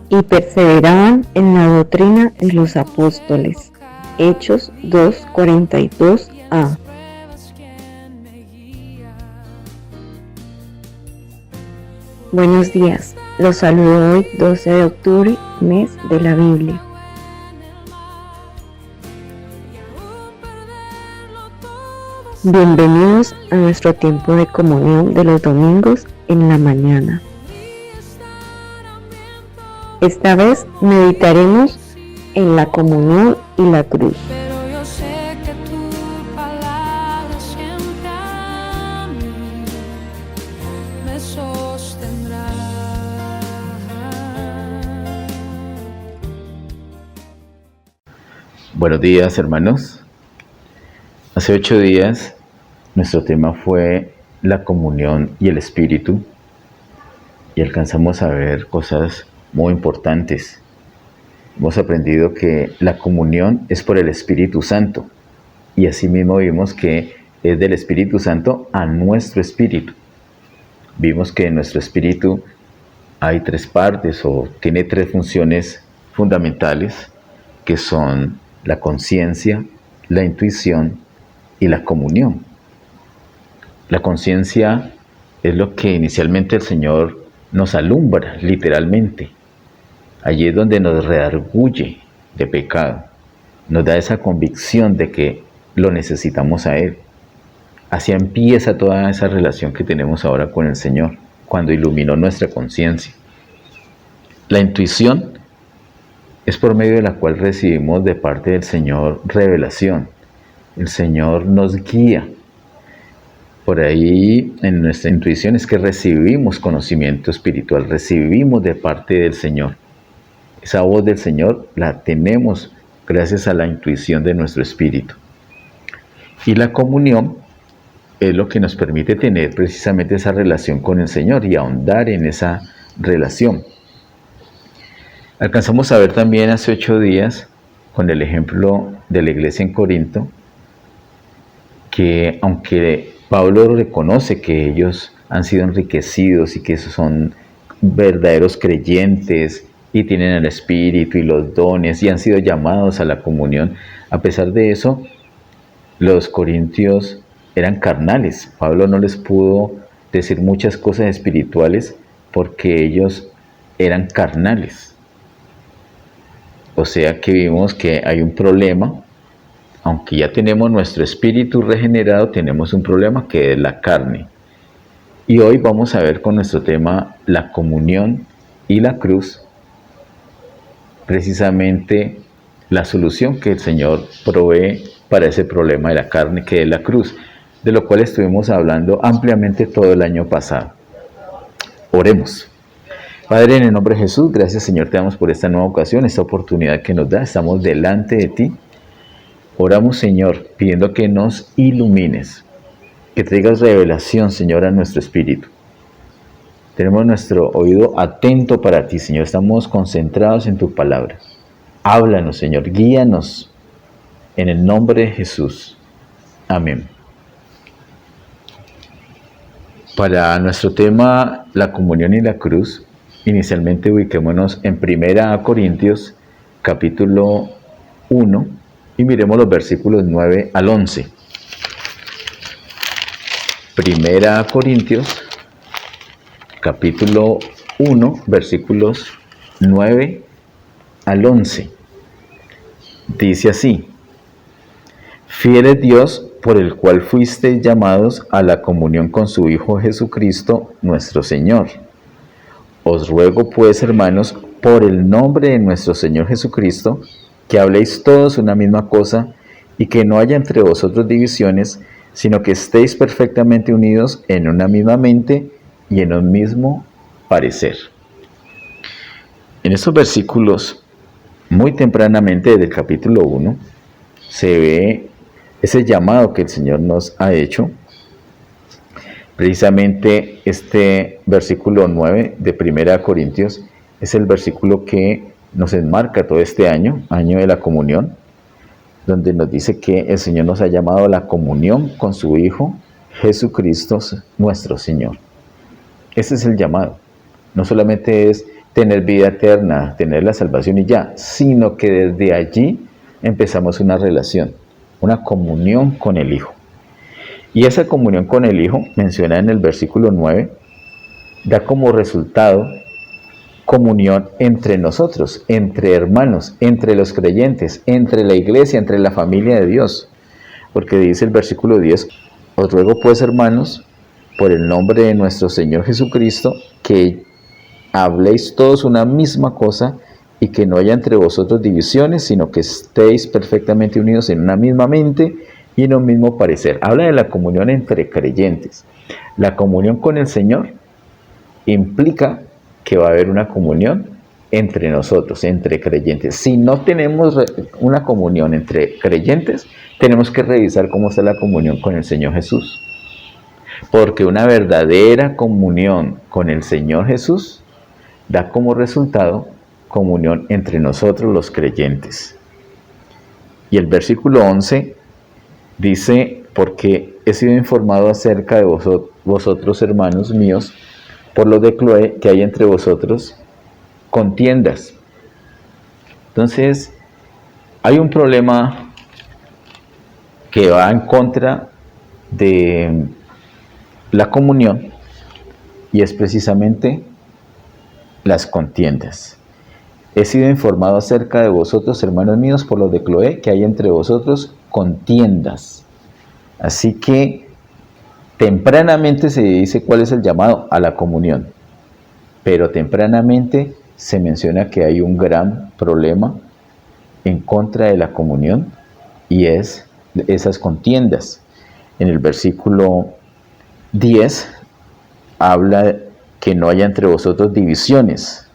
y perseveraban en la doctrina de los apóstoles. Hechos 2:42a. Buenos días, los saludo hoy 12 de octubre, mes de la Biblia. Bienvenidos a nuestro tiempo de comunión de los domingos en la mañana. Esta vez meditaremos en la comunión y la cruz. Pero yo sé que tu palabra siempre a mí me sostendrá. Buenos días, hermanos. Hace 8 días nuestro tema fue la comunión y el espíritu y alcanzamos a ver cosas muy importantes. Hemos aprendido que la comunión es por el Espíritu Santo y asimismo vimos que es del Espíritu Santo a nuestro espíritu. Vimos que en nuestro espíritu hay 3 partes o tiene 3 funciones fundamentales que son la conciencia, la intuición y la comunión. La conciencia es lo que inicialmente el Señor nos alumbra, literalmente. Allí es donde nos redarguye de pecado, nos da esa convicción de que lo necesitamos a Él. Así empieza toda esa relación que tenemos ahora con el Señor, cuando iluminó nuestra conciencia. La intuición es por medio de la cual recibimos de parte del Señor revelación. El Señor nos guía. Por ahí en nuestra intuición es que recibimos conocimiento espiritual, recibimos de parte del Señor. Esa voz del Señor la tenemos gracias a la intuición de nuestro espíritu. Y la comunión es lo que nos permite tener precisamente esa relación con el Señor y ahondar en esa relación. Alcanzamos a ver también hace 8 días, con el ejemplo de la iglesia en Corinto, que aunque Pablo reconoce que ellos han sido enriquecidos y que son verdaderos creyentes y tienen el Espíritu y los dones y han sido llamados a la comunión, a pesar de eso, los corintios eran carnales. Pablo no les pudo decir muchas cosas espirituales porque ellos eran carnales. O sea que vimos que hay un problema. Aunque ya tenemos nuestro espíritu regenerado, tenemos un problema que es la carne. Y hoy vamos a ver con nuestro tema la comunión y la cruz, precisamente la solución que el Señor provee para ese problema de la carne, que es la cruz, de lo cual estuvimos hablando ampliamente todo el año pasado. Oremos. Padre, en el nombre de Jesús, gracias Señor, te damos por esta nueva ocasión, esta oportunidad que nos da. Estamos delante de ti. Oramos, Señor, pidiendo que nos ilumines, que traigas revelación, Señor, a nuestro espíritu. Tenemos nuestro oído atento para ti, Señor. Estamos concentrados en tu palabra. Háblanos, Señor. Guíanos en el nombre de Jesús. Amén. Para nuestro tema, la comunión y la cruz, inicialmente ubiquémonos en 1 Corintios, capítulo 1, y miremos los versículos 9 al 11. 1 Corintios, capítulo 1, versículos 9 al 11. Dice así: Fiel es Dios, por el cual fuisteis llamados a la comunión con su Hijo Jesucristo, nuestro Señor. Os ruego pues, hermanos, por el nombre de nuestro Señor Jesucristo, que habléis todos una misma cosa y que no haya entre vosotros divisiones, sino que estéis perfectamente unidos en una misma mente y en un mismo parecer. En estos versículos, muy tempranamente desde el capítulo 1, se ve ese llamado que el Señor nos ha hecho. Precisamente este versículo 9 de 1 Corintios es el versículo que nos enmarca todo este año de la comunión, donde nos dice que el Señor nos ha llamado a la comunión con su Hijo Jesucristo nuestro Señor. Ese es el llamado. No solamente es tener vida eterna, tener la salvación y ya, sino que desde allí empezamos una relación, una comunión con el Hijo. Y esa comunión con el Hijo, mencionada en el versículo 9, da como resultado comunión entre nosotros, entre hermanos, entre los creyentes, entre la iglesia, entre la familia de Dios. Porque dice el versículo 10, os ruego pues, hermanos, por el nombre de nuestro Señor Jesucristo, que habléis todos una misma cosa y que no haya entre vosotros divisiones, sino que estéis perfectamente unidos en una misma mente y en un mismo parecer. Habla de la comunión entre creyentes. La comunión con el Señor implica que va a haber una comunión entre nosotros, entre creyentes. Si no tenemos una comunión entre creyentes, tenemos que revisar cómo está la comunión con el Señor Jesús. Porque una verdadera comunión con el Señor Jesús da como resultado comunión entre nosotros los creyentes. Y el versículo 11 dice, porque he sido informado acerca de vosotros, hermanos míos, por lo de Cloé, que hay entre vosotros contiendas. Entonces, hay un problema que va en contra de la comunión y es precisamente las contiendas. He sido informado acerca de vosotros, hermanos míos, por lo de Cloé, que hay entre vosotros contiendas. Así que tempranamente se dice cuál es el llamado a la comunión, pero tempranamente se menciona que hay un gran problema en contra de la comunión y es esas contiendas. En el versículo 10 habla que no haya entre vosotros divisiones,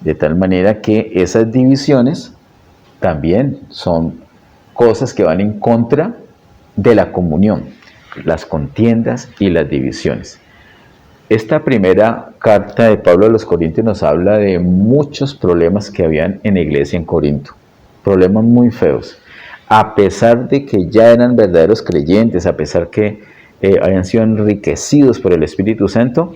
de tal manera que esas divisiones también son cosas que van en contra de la comunión, las contiendas y las divisiones. Esta primera carta de Pablo a los Corintios nos habla de muchos problemas que habían en la iglesia en Corinto, problemas muy feos, a pesar de que ya eran verdaderos creyentes, a pesar que habían sido enriquecidos por el Espíritu Santo.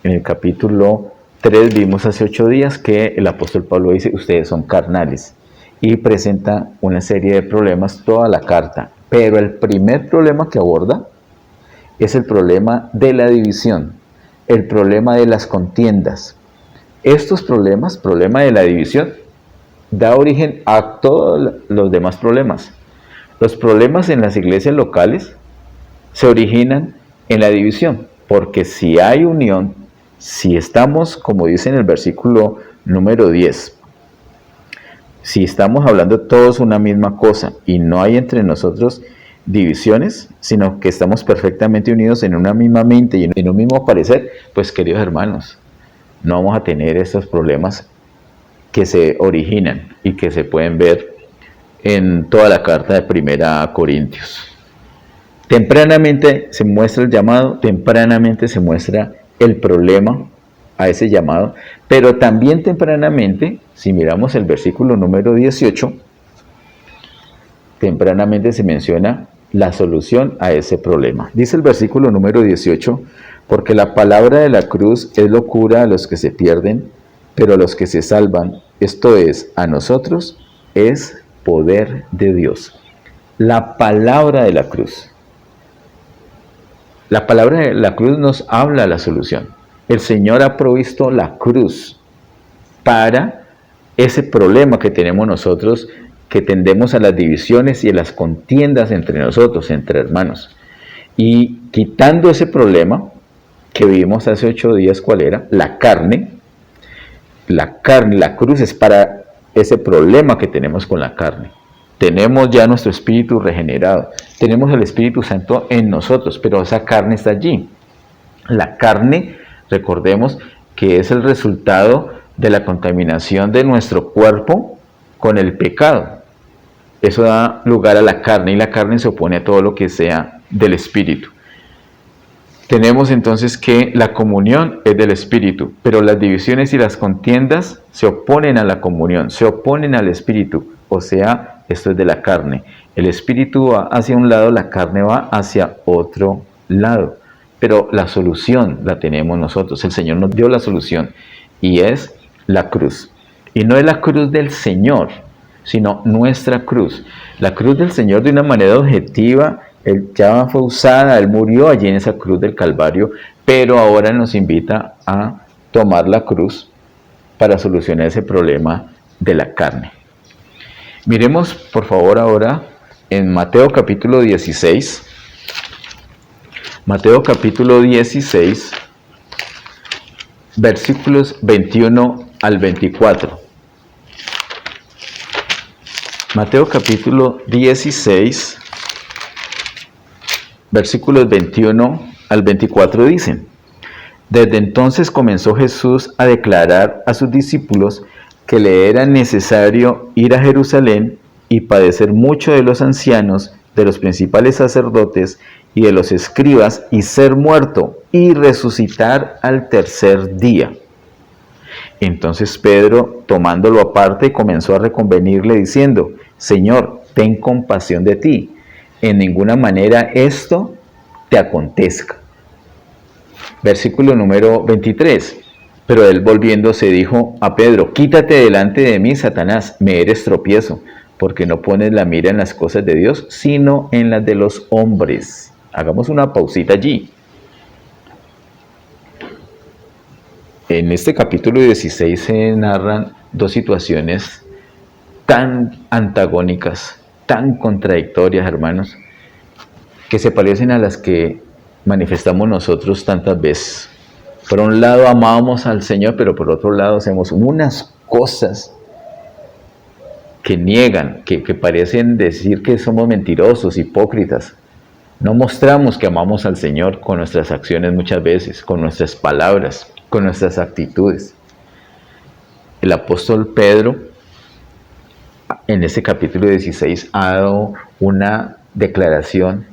En el capítulo 3 vimos hace 8 días que el apóstol Pablo dice, ustedes son carnales, y presenta una serie de problemas toda la carta, pero el primer problema que aborda es el problema de la división, el problema de las contiendas. Estos problemas, problema de la división, da origen a todos los demás problemas. Los problemas en las iglesias locales se originan en la división, porque si hay unión, si estamos, como dice en el versículo número 10, si estamos hablando todos una misma cosa y no hay entre nosotros divisiones, sino que estamos perfectamente unidos en una misma mente y en un mismo parecer, pues queridos hermanos, no vamos a tener estos problemas que se originan y que se pueden ver en toda la carta de Primera Corintios. Tempranamente se muestra el llamado, tempranamente se muestra el problema a ese llamado, pero también tempranamente, si miramos el versículo número 18, tempranamente se menciona la solución a ese problema. Dice el versículo número 18, porque la palabra de la cruz es locura a los que se pierden, pero a los que se salvan, esto es, a nosotros, es poder de Dios. La palabra de la cruz. La palabra de la cruz nos habla de la solución. El Señor ha provisto la cruz para ese problema que tenemos nosotros, que tendemos a las divisiones y a las contiendas entre nosotros, entre hermanos. Y quitando ese problema que vivimos hace 8 días, ¿cuál era? La carne, la cruz es para ese problema que tenemos con la carne. Tenemos ya nuestro espíritu regenerado, tenemos el Espíritu Santo en nosotros, pero esa carne está allí. La carne, recordemos que es el resultado de la contaminación de nuestro cuerpo con el pecado. Eso da lugar a la carne y la carne se opone a todo lo que sea del Espíritu. Tenemos entonces que la comunión es del Espíritu, pero las divisiones y las contiendas se oponen a la comunión, se oponen al Espíritu, o sea, esto es de la carne. El Espíritu va hacia un lado, la carne va hacia otro lado, pero la solución la tenemos nosotros. El Señor nos dio la solución y es la cruz. Y no es la cruz del Señor, sino nuestra cruz. La cruz del Señor de una manera objetiva, Él ya fue usada, Él murió allí en esa cruz del Calvario, pero ahora nos invita a tomar la cruz para solucionar ese problema de la carne. Miremos por favor ahora en Mateo capítulo 16. Mateo capítulo 16, versículos 21 al 24. Mateo capítulo 16, versículos 21 al 24 dicen: Desde entonces comenzó Jesús a declarar a sus discípulos que le era necesario ir a Jerusalén y padecer mucho de los ancianos, de los principales sacerdotes y de los escribas, y ser muerto y resucitar al tercer día. Entonces Pedro, tomándolo aparte, comenzó a reconvenirle diciendo: Señor, ten compasión de ti, en ninguna manera esto te acontezca. Versículo número 23. Pero él volviéndose dijo a Pedro: Quítate delante de mí, Satanás, me eres tropiezo, porque no pones la mira en las cosas de Dios, sino en las de los hombres. Hagamos una pausita allí. En este capítulo 16 se narran dos situaciones tan antagónicas, tan contradictorias, hermanos, que se parecen a las que manifestamos nosotros tantas veces. Por un lado amamos al Señor, pero por otro lado hacemos unas cosas que niegan, que parecen decir que somos mentirosos, hipócritas. No mostramos que amamos al Señor con nuestras acciones muchas veces, con nuestras palabras, con nuestras actitudes. El apóstol Pedro, en este capítulo 16, ha dado una declaración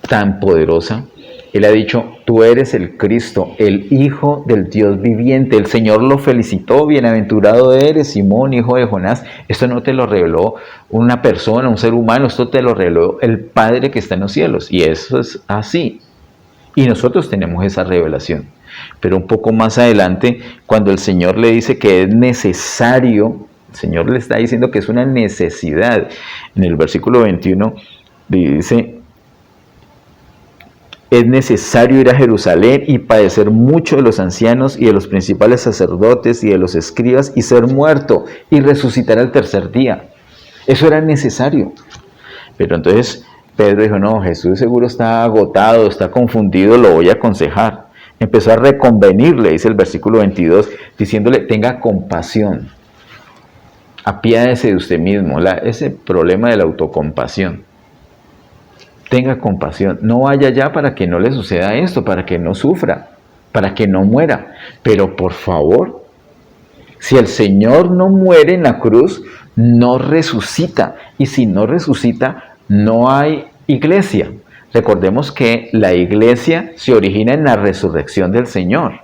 tan poderosa. Él ha dicho: tú eres el Cristo, el Hijo del Dios viviente. El Señor lo felicitó: bienaventurado eres, Simón, hijo de Jonás. Esto no te lo reveló una persona, un ser humano, esto te lo reveló el Padre que está en los cielos. Y eso es así. Y nosotros tenemos esa revelación. Pero un poco más adelante, cuando el Señor le dice que es necesario, el Señor le está diciendo que es una necesidad. En el versículo 21 dice: es necesario ir a Jerusalén y padecer mucho de los ancianos y de los principales sacerdotes y de los escribas, y ser muerto y resucitar al tercer día. Eso era necesario. Pero entonces Pedro dijo: no, Jesús seguro está agotado, está confundido, lo voy a aconsejar. Empezó a reconvenirle, dice el versículo 22, diciéndole: tenga compasión, apiádese de usted mismo. Ese problema de la autocompasión. Tenga compasión, no vaya allá para que no le suceda esto, para que no sufra, para que no muera. Pero por favor, si el Señor no muere en la cruz, no resucita. Y si no resucita, no hay iglesia. Recordemos que la iglesia se origina en la resurrección del Señor.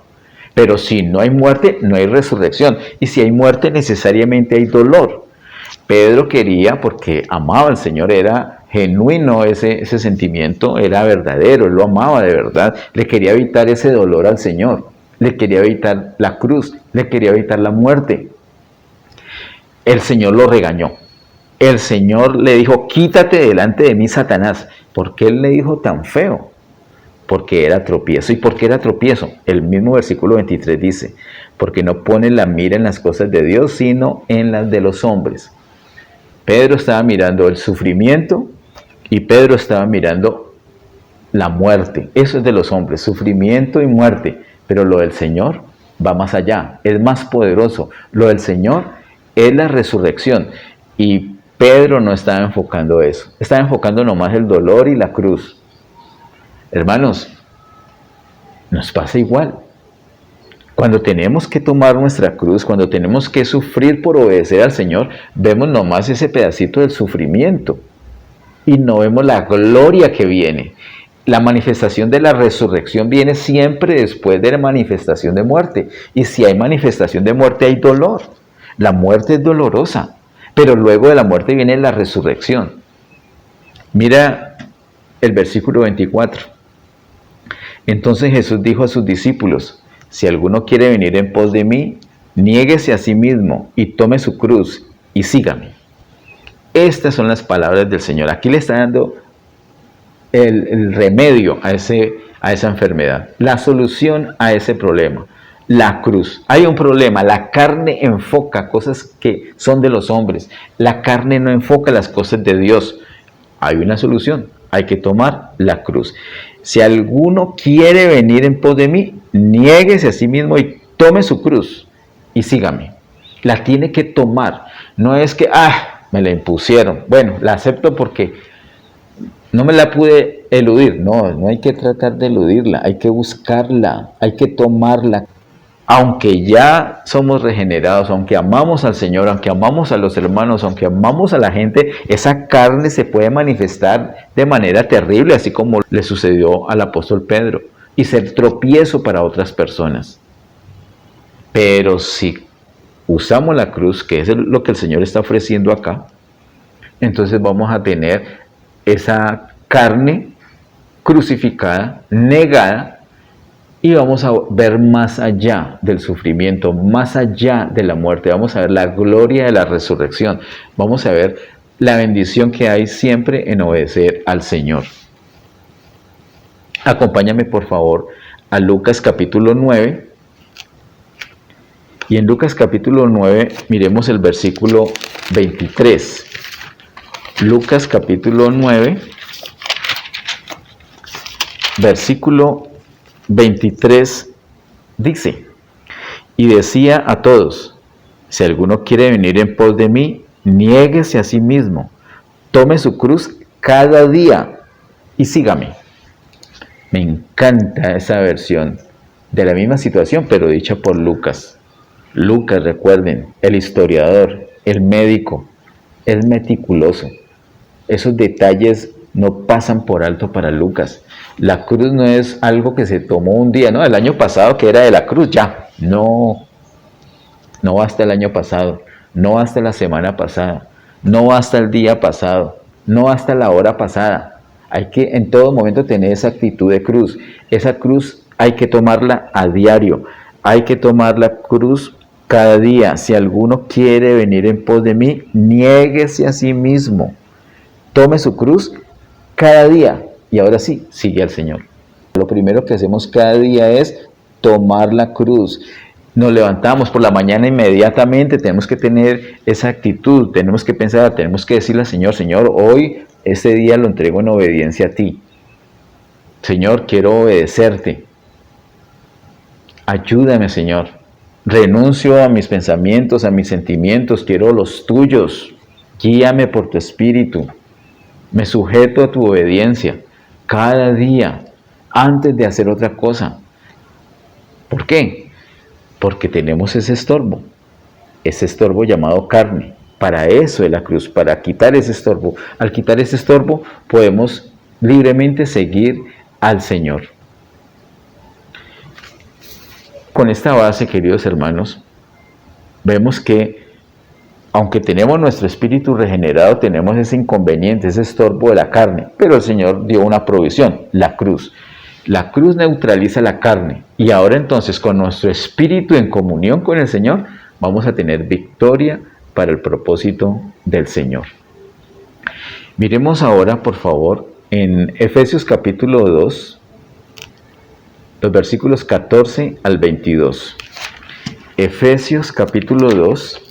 Pero si no hay muerte, no hay resurrección. Y si hay muerte, necesariamente hay dolor. Pedro quería, porque amaba al Señor, era genuino ese sentimiento, era verdadero, él lo amaba de verdad, le quería evitar ese dolor al Señor, le quería evitar la cruz, le quería evitar la muerte. El Señor lo regañó, el Señor le dijo: quítate delante de mí, Satanás. ¿Por qué él le dijo tan feo? Porque era tropiezo. ¿Y por qué era tropiezo? El mismo versículo 23 dice: porque no pone la mira en las cosas de Dios, sino en las de los hombres. Pedro estaba mirando el sufrimiento y Pedro estaba mirando la muerte. Eso es de los hombres, sufrimiento y muerte. Pero lo del Señor va más allá, es más poderoso. Lo del Señor es la resurrección. Y Pedro no estaba enfocando eso, estaba enfocando nomás el dolor y la cruz. Hermanos, nos pasa igual. Cuando tenemos que tomar nuestra cruz, cuando tenemos que sufrir por obedecer al Señor, vemos nomás ese pedacito del sufrimiento y no vemos la gloria que viene. La manifestación de la resurrección viene siempre después de la manifestación de muerte. Y si hay manifestación de muerte, hay dolor. La muerte es dolorosa, pero luego de la muerte viene la resurrección. Mira el versículo 24. Entonces Jesús dijo a sus discípulos: si alguno quiere venir en pos de mí, niéguese a sí mismo y tome su cruz y sígame. Estas son las palabras del Señor. Aquí le está dando el remedio a esa enfermedad, la solución a ese problema. La cruz. Hay un problema, la carne enfoca cosas que son de los hombres, la carne no enfoca las cosas de Dios. Hay una solución, hay que tomar la cruz. Si alguno quiere venir en pos de mí, niéguese a sí mismo y tome su cruz y sígame. La tiene que tomar, no es que, me la impusieron, bueno, la acepto porque no me la pude eludir. No hay que tratar de eludirla, hay que buscarla, hay que tomarla. Aunque ya somos regenerados, aunque amamos al Señor, aunque amamos a los hermanos, aunque amamos a la gente, esa carne se puede manifestar de manera terrible, así como le sucedió al apóstol Pedro, y ser tropiezo para otras personas. Pero si usamos la cruz, que es lo que el Señor está ofreciendo acá, entonces vamos a tener esa carne crucificada, negada, y vamos a ver más allá del sufrimiento, más allá de la muerte. Vamos a ver la gloria de la resurrección. Vamos a ver la bendición que hay siempre en obedecer al Señor. Acompáñame por favor a Lucas capítulo 9. Y en Lucas capítulo 9 miremos el versículo 23. Lucas capítulo 9, versículo 23 dice: y decía a todos, si alguno quiere venir en pos de mí, niéguese a sí mismo, tome su cruz cada día y sígame. Me encanta esa versión de la misma situación, pero dicha por Lucas. Lucas, recuerden, el historiador, el médico, es meticuloso. Esos detalles no pasan por alto para Lucas. La cruz no es algo que se tomó un día, el año pasado que era de la cruz, ya. No basta el año pasado, no basta la semana pasada, no basta el día pasado, no basta la hora pasada. Hay que en todo momento tener esa actitud de cruz. Esa cruz hay que tomarla a diario, hay que tomar la cruz cada día. Si alguno quiere venir en pos de mí, niéguese a sí mismo, tome su cruz cada día. Y ahora sí, sigue al Señor. Lo primero que hacemos cada día es tomar la cruz. Nos levantamos por la mañana inmediatamente, tenemos que tener esa actitud, tenemos que pensar, tenemos que decirle al Señor, Señor, hoy, este día lo entrego en obediencia a ti. Señor, quiero obedecerte. Ayúdame, Señor. Renuncio a mis pensamientos, a mis sentimientos, quiero los tuyos. Guíame por tu espíritu. Me sujeto a tu obediencia cada día antes de hacer otra cosa. ¿Por qué? Porque tenemos ese estorbo llamado carne. Para eso es la cruz, para quitar ese estorbo. Al quitar ese estorbo podemos libremente seguir al Señor. Con esta base, queridos hermanos, vemos que aunque tenemos nuestro espíritu regenerado, tenemos ese inconveniente, ese estorbo de la carne, pero el Señor dio una provisión, la cruz. La cruz neutraliza la carne y ahora entonces con nuestro espíritu en comunión con el Señor, vamos a tener victoria para el propósito del Señor. Miremos ahora, por favor, en Efesios capítulo 2, los versículos 14 al 22. Efesios capítulo 2,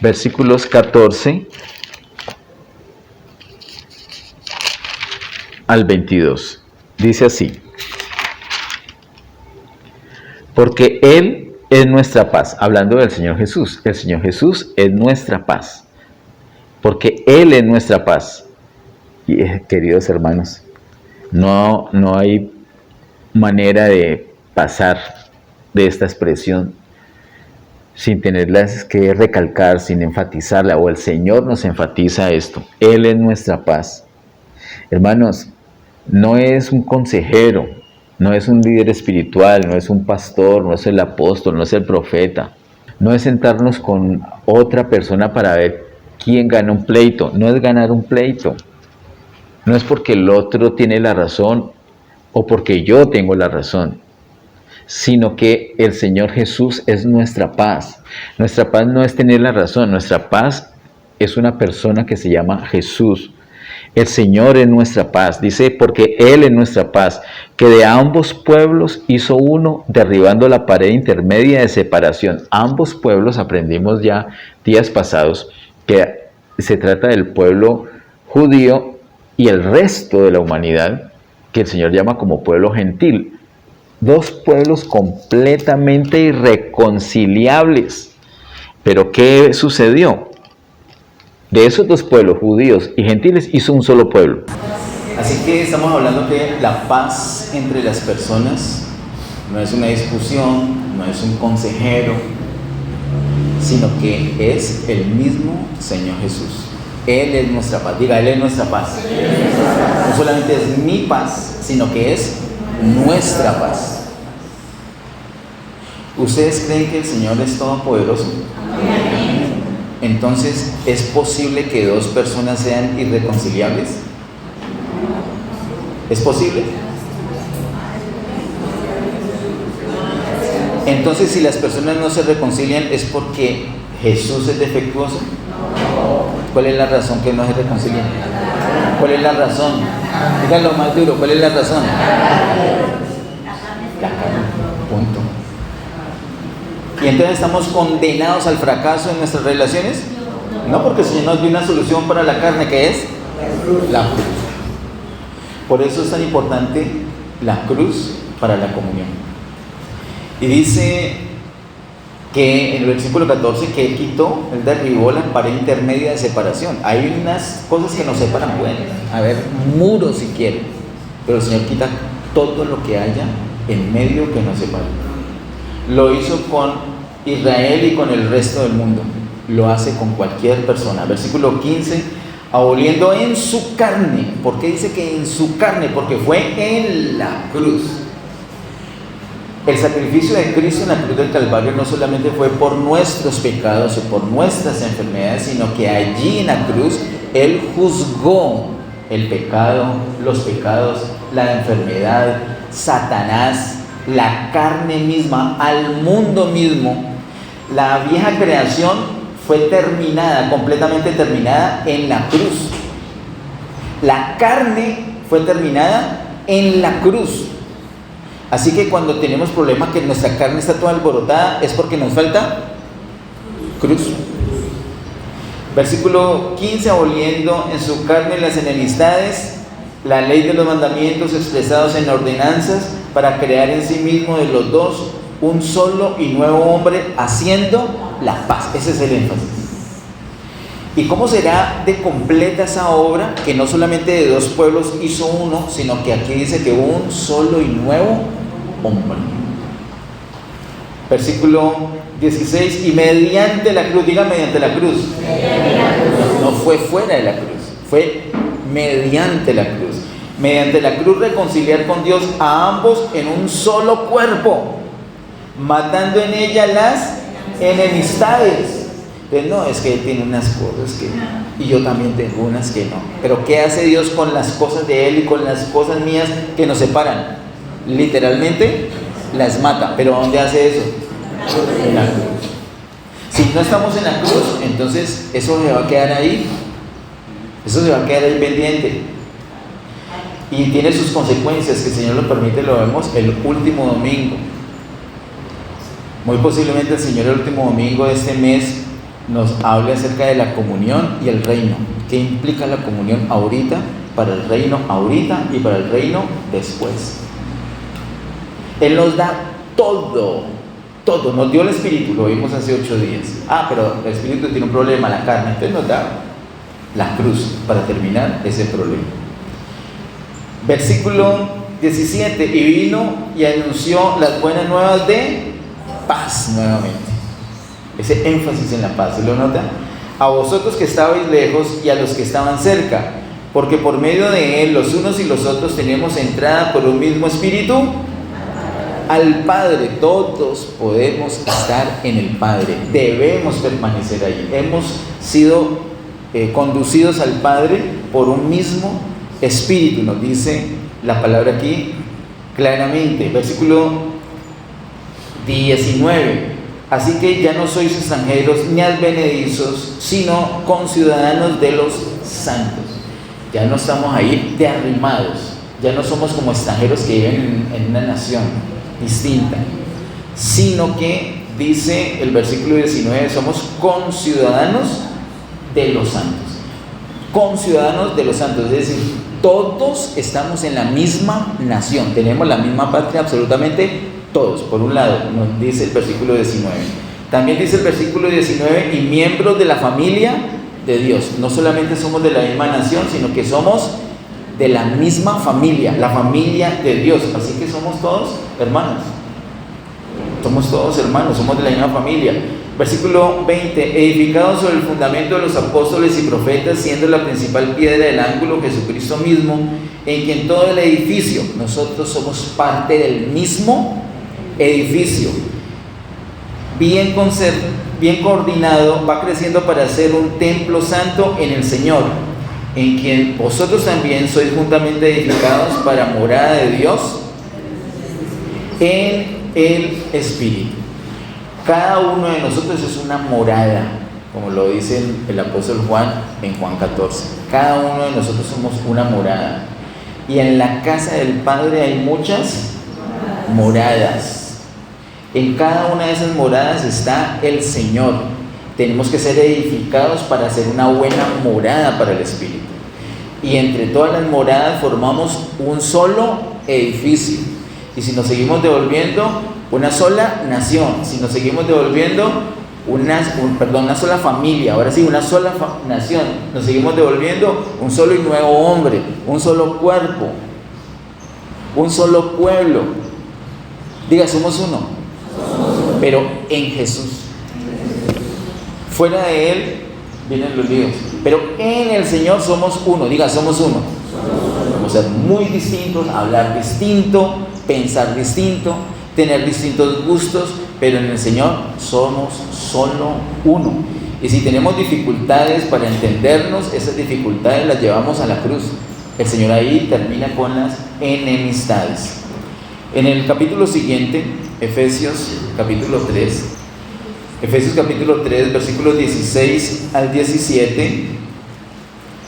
versículos 14 al 22. Dice así: porque Él es nuestra paz. Hablando del Señor Jesús. El Señor Jesús es nuestra paz. Porque Él es nuestra paz. Y queridos hermanos, no hay manera de pasar de esta expresión sin tenerlas que recalcar, sin enfatizarla, o el Señor nos enfatiza esto. Él es nuestra paz. Hermanos, no es un consejero, no es un líder espiritual, no es un pastor, no es el apóstol, no es el profeta. No es sentarnos con otra persona para ver quién gana un pleito. No es ganar un pleito. No es porque el otro tiene la razón o porque yo tengo la razón, sino que el Señor Jesús es nuestra paz. Nuestra paz no es tener la razón, nuestra paz es una persona que se llama Jesús. El Señor es nuestra paz, dice, porque Él es nuestra paz, que de ambos pueblos hizo uno, derribando la pared intermedia de separación. Ambos pueblos, aprendimos ya días pasados, que se trata del pueblo judío y el resto de la humanidad, que el Señor llama como pueblo gentil. Dos pueblos completamente irreconciliables. Pero ¿qué sucedió? De esos dos pueblos, judíos y gentiles, hizo un solo pueblo. Así que estamos hablando que la paz entre las personas no es una discusión, no es un consejero, sino que es el mismo Señor Jesús. Él es nuestra paz. Diga, Él es nuestra paz. No solamente es mi paz, sino que es nuestra paz. ¿Ustedes creen que el Señor es todopoderoso? Entonces, ¿es posible que dos personas sean irreconciliables? ¿Es posible? Entonces, si las personas no se reconcilian, ¿es porque Jesús es defectuoso? ¿Cuál es la razón que no se reconcilian? ¿Cuál es la razón? Díganlo más duro, ¿cuál es la razón? La carne, punto. ¿Y entonces estamos condenados al fracaso en nuestras relaciones? No, porque el Señor nos dio una solución para la carne, que es la cruz. Por eso es tan importante la cruz para la comunión. Y dice que en el versículo 14 que Él quitó, Él derribó la pared intermedia de separación. Hay unas cosas que nos separan, pueden haber muros si quieren, pero el Señor quita todo lo que haya en medio que nos separe. Lo hizo con Israel y con el resto del mundo. Lo hace con cualquier persona. Versículo 15, aboliendo en su carne. ¿Por qué dice que en su carne? Porque fue en la cruz. El sacrificio de Cristo en la cruz del Calvario no solamente fue por nuestros pecados o por nuestras enfermedades, sino que allí en la cruz Él juzgó el pecado, los pecados, la enfermedad, Satanás, la carne misma, al mundo mismo. La vieja creación fue terminada, completamente terminada en la cruz. La carne fue terminada en la cruz. Así que cuando tenemos problemas que nuestra carne está toda alborotada, es porque nos falta cruz. Versículo 15, aboliendo en su carne las enemistades, la ley de los mandamientos expresados en ordenanzas, para crear en sí mismo de los dos un solo y nuevo hombre, haciendo la paz. Ese es el énfasis. ¿Y cómo será de completa esa obra? Que no solamente de dos pueblos hizo uno, sino que aquí dice que un solo y nuevo hombre. Versículo 16, y mediante la cruz, diga mediante la cruz. No fue fuera de la cruz, fue mediante la cruz. Mediante la cruz reconciliar con Dios a ambos en un solo cuerpo, matando en ella las enemistades. Entonces, no, es que Él tiene unas cosas que y yo también tengo unas que no. Pero ¿qué hace Dios con las cosas de Él y con las cosas mías que nos separan? Literalmente las mata. ¿Pero dónde hace eso? En la cruz. Si no estamos en la cruz, entonces eso se va a quedar ahí. Eso se va a quedar ahí pendiente. Y tiene sus consecuencias, que el Señor lo permite, lo vemos el último domingo. Muy posiblemente el Señor el último domingo de este mes nos hable acerca de la comunión y el reino. ¿Qué implica la comunión ahorita, para el reino ahorita y para el reino después? Él nos da todo, todo. Nos dio el Espíritu, lo vimos hace 8 días. Pero el Espíritu tiene un problema, la carne. Entonces nos da la cruz para terminar ese problema. Versículo 17, y vino y anunció las buenas nuevas de paz nuevamente. Ese énfasis en la paz, ¿se lo nota? A vosotros que estabais lejos y a los que estaban cerca, porque por medio de Él los unos y los otros tenemos entrada por un mismo Espíritu al Padre. Todos podemos estar en el Padre, debemos permanecer ahí. Hemos sido conducidos al Padre por un mismo Espíritu, nos dice la palabra aquí claramente. Versículo 19. Así que ya no sois extranjeros ni advenedizos, sino conciudadanos de los santos. Ya no estamos ahí de arrimados, ya no somos como extranjeros que viven en una nación distinta, sino que dice el versículo 19, somos conciudadanos de los santos. Conciudadanos de los santos, es decir, todos estamos en la misma nación, tenemos la misma patria, absolutamente todos. Por un lado, nos dice el versículo 19. También dice el versículo 19, y miembros de la familia de Dios. No solamente somos de la misma nación, sino que somos de la misma familia, la familia de Dios. Así que somos todos hermanos. Somos todos hermanos, somos de la misma familia. Versículo 20, edificados sobre el fundamento de los apóstoles y profetas, siendo la principal piedra del ángulo Jesucristo mismo, en quien todo el edificio, nosotros somos parte del mismo edificio, bien coordinado, va creciendo para ser un templo santo en el Señor, en quien vosotros también sois juntamente edificados para morada de Dios en el Espíritu. Cada uno de nosotros es una morada, como lo dice el apóstol Juan en Juan 14. Cada uno de nosotros somos una morada. Y en la casa del Padre hay muchas moradas. En cada una de esas moradas está el Señor. Tenemos que ser edificados para hacer una buena morada para el Espíritu. Y entre todas las moradas formamos un solo edificio. Y si nos seguimos devolviendo, una sola nación. Si nos seguimos devolviendo, una sola familia. Ahora sí, una sola nación. Nos seguimos devolviendo, un solo y nuevo hombre, un solo cuerpo, un solo pueblo. Diga, somos uno, pero en Jesús. Fuera de Él vienen los líos, pero en el Señor somos uno. Diga, somos uno. Vamos a ser muy distintos, hablar distinto, pensar distinto, tener distintos gustos, pero en el Señor somos solo uno. Y si tenemos dificultades para entendernos, esas dificultades las llevamos a la cruz. El Señor ahí termina con las enemistades. En el capítulo siguiente, Efesios capítulo 3, versículos 16 al 17,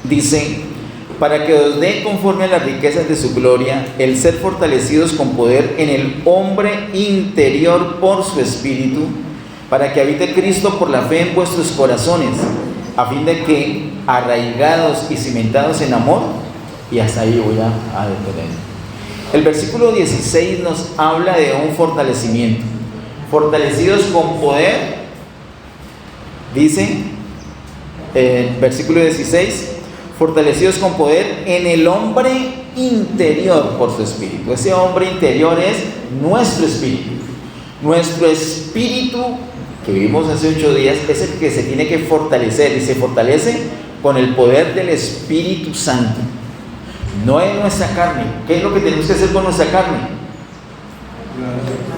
dice: para que os dé conforme a las riquezas de su gloria, el ser fortalecidos con poder en el hombre interior por su espíritu, para que habite Cristo por la fe en vuestros corazones, a fin de que, arraigados y cimentados en amor, y hasta ahí voy a detener. El versículo 16 nos habla de un fortalecimiento. Fortalecidos con poder, dice versículo 16, fortalecidos con poder en el hombre interior por su espíritu. Ese hombre interior es nuestro espíritu. Nuestro espíritu, que vimos hace 8 días, es el que se tiene que fortalecer, y se fortalece con el poder del Espíritu Santo. No es nuestra carne. ¿Qué es lo que tenemos que hacer con nuestra carne?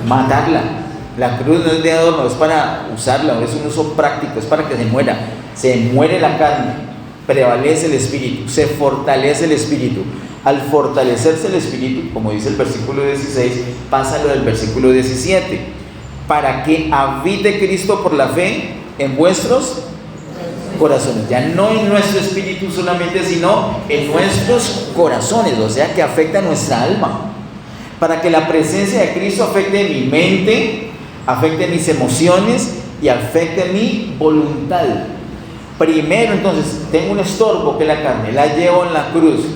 Matarla. La cruz no es de adorno, es para usarla, es un uso práctico, es para que se muera. Se muere la carne, prevalece el espíritu, se fortalece el espíritu. Al fortalecerse el espíritu, como dice el versículo 16, pasa lo del versículo 17: para que habite Cristo por la fe en vuestros corazones. Ya no en nuestro espíritu solamente, sino en nuestros corazones, o sea que afecta a nuestra alma. Para que la presencia de Cristo afecte mi mente, afecte mis emociones y afecte mi voluntad. Primero, entonces, tengo un estorbo que es la carne, la llevo en la cruz.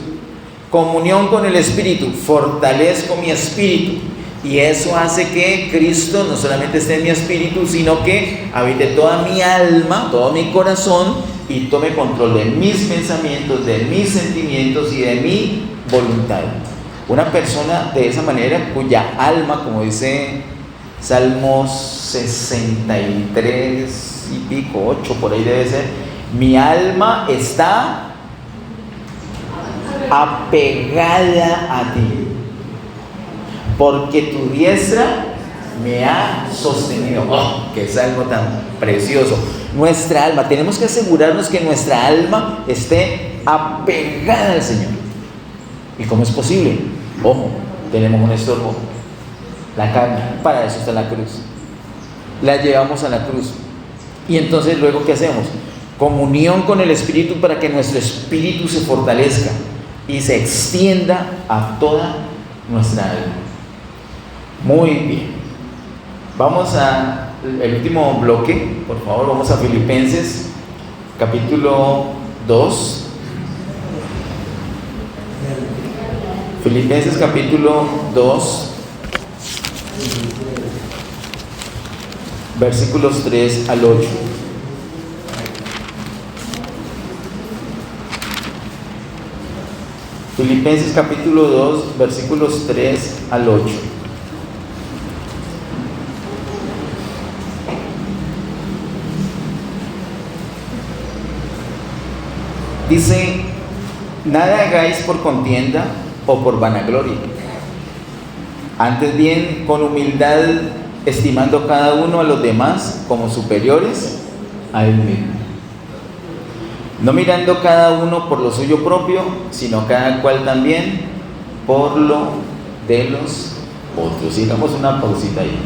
Comunión con el Espíritu, fortalezco mi espíritu, y eso hace que Cristo no solamente esté en mi espíritu, sino que habite toda mi alma, todo mi corazón, y tome control de mis pensamientos, de mis sentimientos y de mi voluntad. Una persona de esa manera, cuya alma, como dice Salmos 63 y pico, 8 por ahí debe ser, mi alma está apegada a ti, porque tu diestra me ha sostenido. ¡Oh, qué salmo tan precioso! Nuestra alma, tenemos que asegurarnos que nuestra alma esté apegada al Señor. ¿Y cómo es posible? Ojo, tenemos un estorbo, la carne. Para eso está la cruz. la llevamos a la cruz. Y entonces luego, ¿qué hacemos? Comunión con el Espíritu para que nuestro espíritu se fortalezca y se extienda a toda nuestra alma. Muy bien. Vamos al último bloque, por favor, vamos a Filipenses, capítulo 2. Filipenses capítulo 2, versículos 3 al 8. Filipenses capítulo 2, versículos 3 al 8. Dice: nada hagáis por contienda o por vanagloria, antes bien con humildad, estimando cada uno a los demás como superiores a él mismo, no mirando cada uno por lo suyo propio, sino cada cual también por lo de los otros. Y damos una pausita ahí.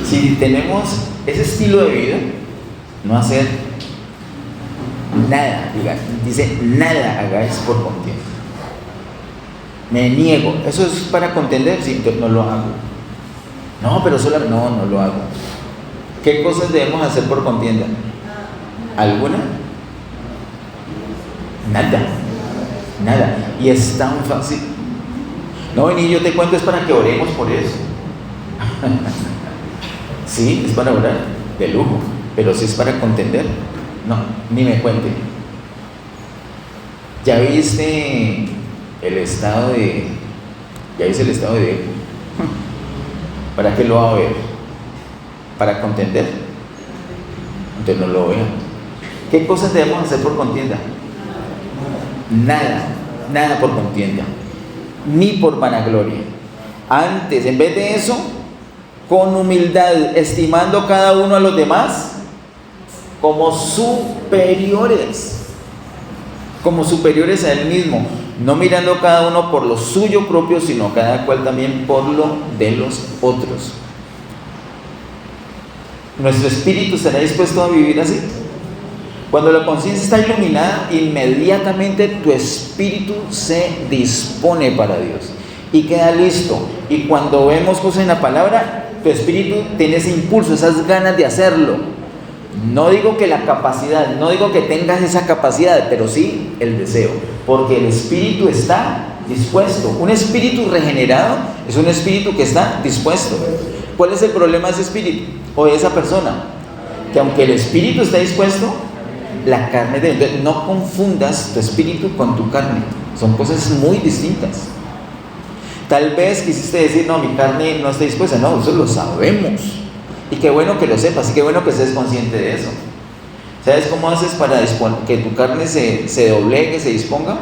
Si tenemos ese estilo de vida, no hacer nada, dice: nada hagáis por contienda. Me niego. ¿Eso es para contender? Sí, no lo hago. No, pero no lo hago. ¿Qué cosas debemos hacer por contienda? ¿Alguna? Nada. Y es tan fácil. No, vení, yo te cuento, es para que oremos por eso. Sí, es para orar, de lujo. Pero si es para contender, no, ni me cuente. ¿Ya viste el estado de... Diego? ¿Para qué lo va a ver? ¿Para contender? Entonces no lo vea. ¿Qué cosas debemos hacer por contienda? Nada por contienda, ni por vanagloria. Antes, en vez de eso, con humildad, estimando cada uno a los demás como superiores a él mismo, no mirando cada uno por lo suyo propio, sino cada cual también por lo de los otros. ¿Nuestro espíritu estará dispuesto a vivir así? Cuando la conciencia está iluminada, inmediatamente tu espíritu se dispone para Dios y queda listo. Y cuando vemos cosas en la palabra, tu espíritu tiene ese impulso, esas ganas de hacerlo. No digo que la capacidad, no digo que tengas esa capacidad, pero sí el deseo, porque el espíritu está dispuesto. Un espíritu regenerado es un espíritu que está dispuesto. ¿Cuál es el problema de ese espíritu o de esa persona? Que aunque el espíritu está dispuesto, la carne debe. Entonces, no confundas tu espíritu con tu carne, son cosas muy distintas. Tal vez quisiste decir: no, mi carne no está dispuesta. No, eso lo sabemos. Y qué bueno que lo sepas, y qué bueno que seas consciente de eso. ¿Sabes cómo haces para que tu carne se doblegue, se disponga?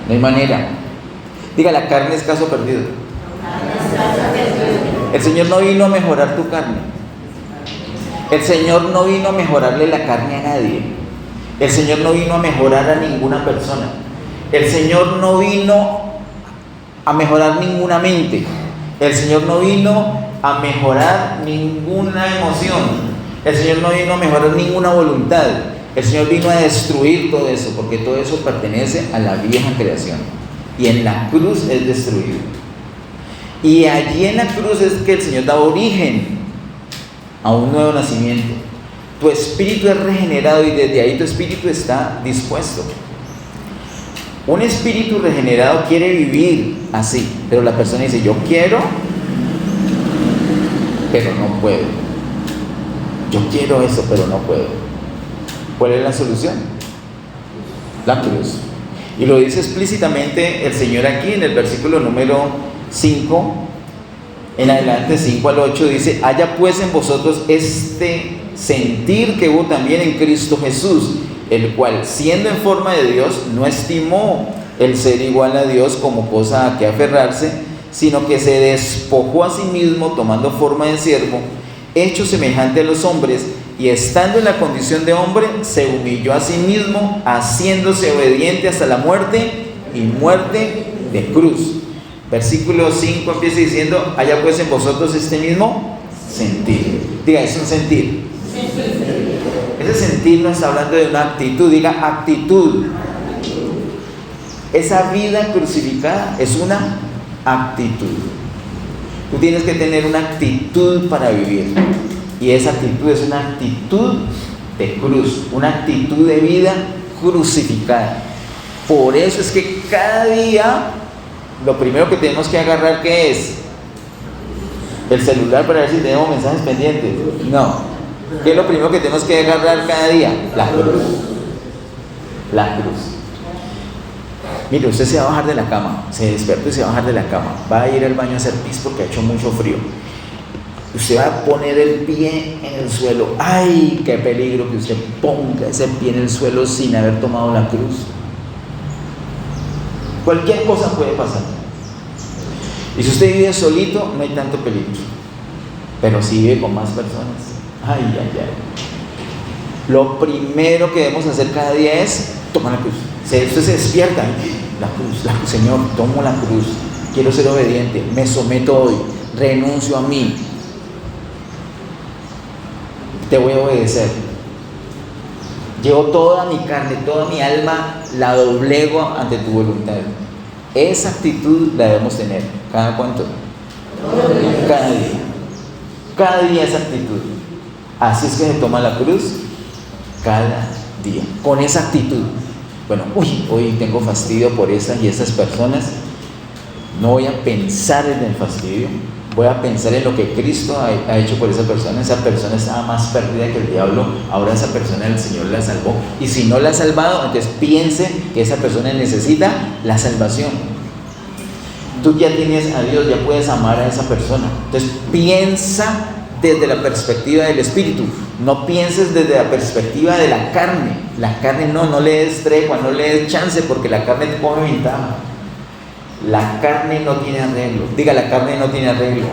No hay manera. Diga: la carne es caso perdido. El Señor no vino a mejorar tu carne. El Señor no vino a mejorarle la carne a nadie. El Señor no vino a mejorar a ninguna persona. El Señor no vino a mejorar ninguna mente. El Señor no vino a mejorar ninguna emoción. El Señor no vino a mejorar ninguna voluntad. El Señor vino a destruir todo eso, porque todo eso pertenece a la vieja creación. Y en la cruz es destruido. Y allí en la cruz es que el Señor da origen a un nuevo nacimiento. Tu espíritu es regenerado y desde ahí tu espíritu está dispuesto. Un espíritu regenerado quiere vivir así, pero la persona dice: yo quiero, pero no puedo. Yo quiero eso, pero no puedo. ¿Cuál es la solución? La cruz. Y lo dice explícitamente el Señor aquí en el versículo número 5 en adelante, 5 al 8, dice: haya pues en vosotros este sentir que hubo también en Cristo Jesús, el cual, siendo en forma de Dios, no estimó el ser igual a Dios como cosa a que aferrarse, sino que se despojó a sí mismo, tomando forma de siervo, hecho semejante a los hombres, y estando en la condición de hombre, se humilló a sí mismo, haciéndose obediente hasta la muerte, y muerte de cruz. Versículo 5 empieza diciendo: haya pues en vosotros este mismo sentir. Diga, es un sentir. Ese sentir no está hablando de una actitud, diga actitud. Esa vida crucificada es una actitud. Tú tienes que tener una actitud para vivir. Y esa actitud es una actitud de cruz, una actitud de vida crucificada. Por eso es que cada día lo primero que tenemos que agarrar, ¿qué es? El celular para ver si tenemos mensajes pendientes. No. ¿Qué es lo primero que tenemos que agarrar cada día? La cruz. La cruz. Mire, usted se va a bajar de la cama, se despierta y se va a bajar de la cama, va a ir al baño a hacer pis porque ha hecho mucho frío. Usted va a poner el pie en el suelo. ¡Ay, qué peligro que usted ponga ese pie en el suelo sin haber tomado la cruz! Cualquier cosa puede pasar. Y si usted vive solito, no hay tanto peligro. Pero si vive con más personas, ¡ay, ay, ay! Lo primero que debemos hacer cada día es tomar la cruz. Usted se despierta, la cruz, Señor, tomo la cruz, quiero ser obediente, me someto hoy, renuncio a mí, te voy a obedecer. Llevo toda mi carne, toda mi alma, la doblego ante tu voluntad. Esa actitud la debemos tener. ¿Cada cuánto? Cada día. Cada día esa actitud. Así es que se toma la cruz cada día, con esa actitud. Bueno, hoy tengo fastidio por estas y estas personas. No voy a pensar en el fastidio, voy a pensar en lo que Cristo ha hecho por esa persona. Esa persona estaba más perdida que el diablo, ahora esa persona el Señor la salvó. Y si no la ha salvado, entonces piense que esa persona necesita la salvación. Tú ya tienes a Dios, ya puedes amar a esa persona. Entonces piensa desde la perspectiva del Espíritu, no pienses desde la perspectiva de la carne. La carne no le des tregua, no le des chance, porque la carne te come ventaja. La carne no tiene arreglo. Diga, la carne no tiene arreglo.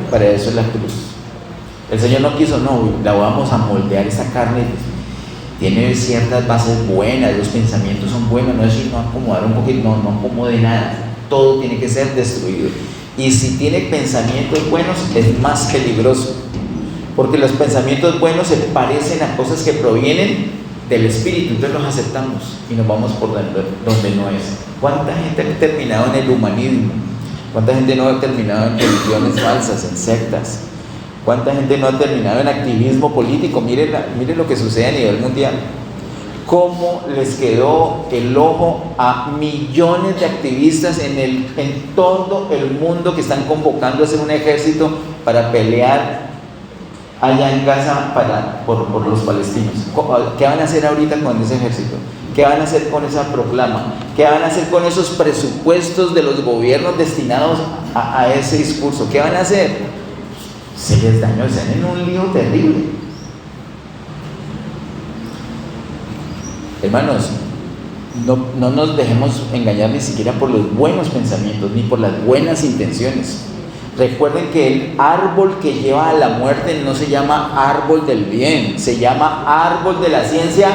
Para eso es la cruz. El Señor no quiso, la vamos a moldear. Esa carne tiene ciertas bases buenas, los pensamientos son buenos, no es sino acomodar un poquito, no acomode nada. Todo tiene que ser destruido. Y si tiene pensamientos buenos, es más peligroso, porque los pensamientos buenos se parecen a cosas que provienen del Espíritu, entonces los aceptamos y nos vamos por donde no es. ¿Cuánta gente ha terminado en el humanismo? ¿Cuánta gente no ha terminado en religiones falsas, en sectas? ¿Cuánta gente no ha terminado en activismo político? Miren lo que sucede a nivel mundial. ¿Cómo les quedó el ojo a millones de activistas en todo el mundo que están convocando a hacer un ejército para pelear allá en Gaza por los palestinos? ¿Qué van a hacer ahorita con ese ejército? ¿Qué van a hacer con esa proclama? ¿Qué van a hacer con esos presupuestos de los gobiernos destinados a ese discurso? ¿Qué van a hacer? Se les dañó, están en un lío terrible. Hermanos, no nos dejemos engañar ni siquiera por los buenos pensamientos ni por las buenas intenciones. Recuerden que el árbol que lleva a la muerte no se llama árbol del bien, se llama árbol de la ciencia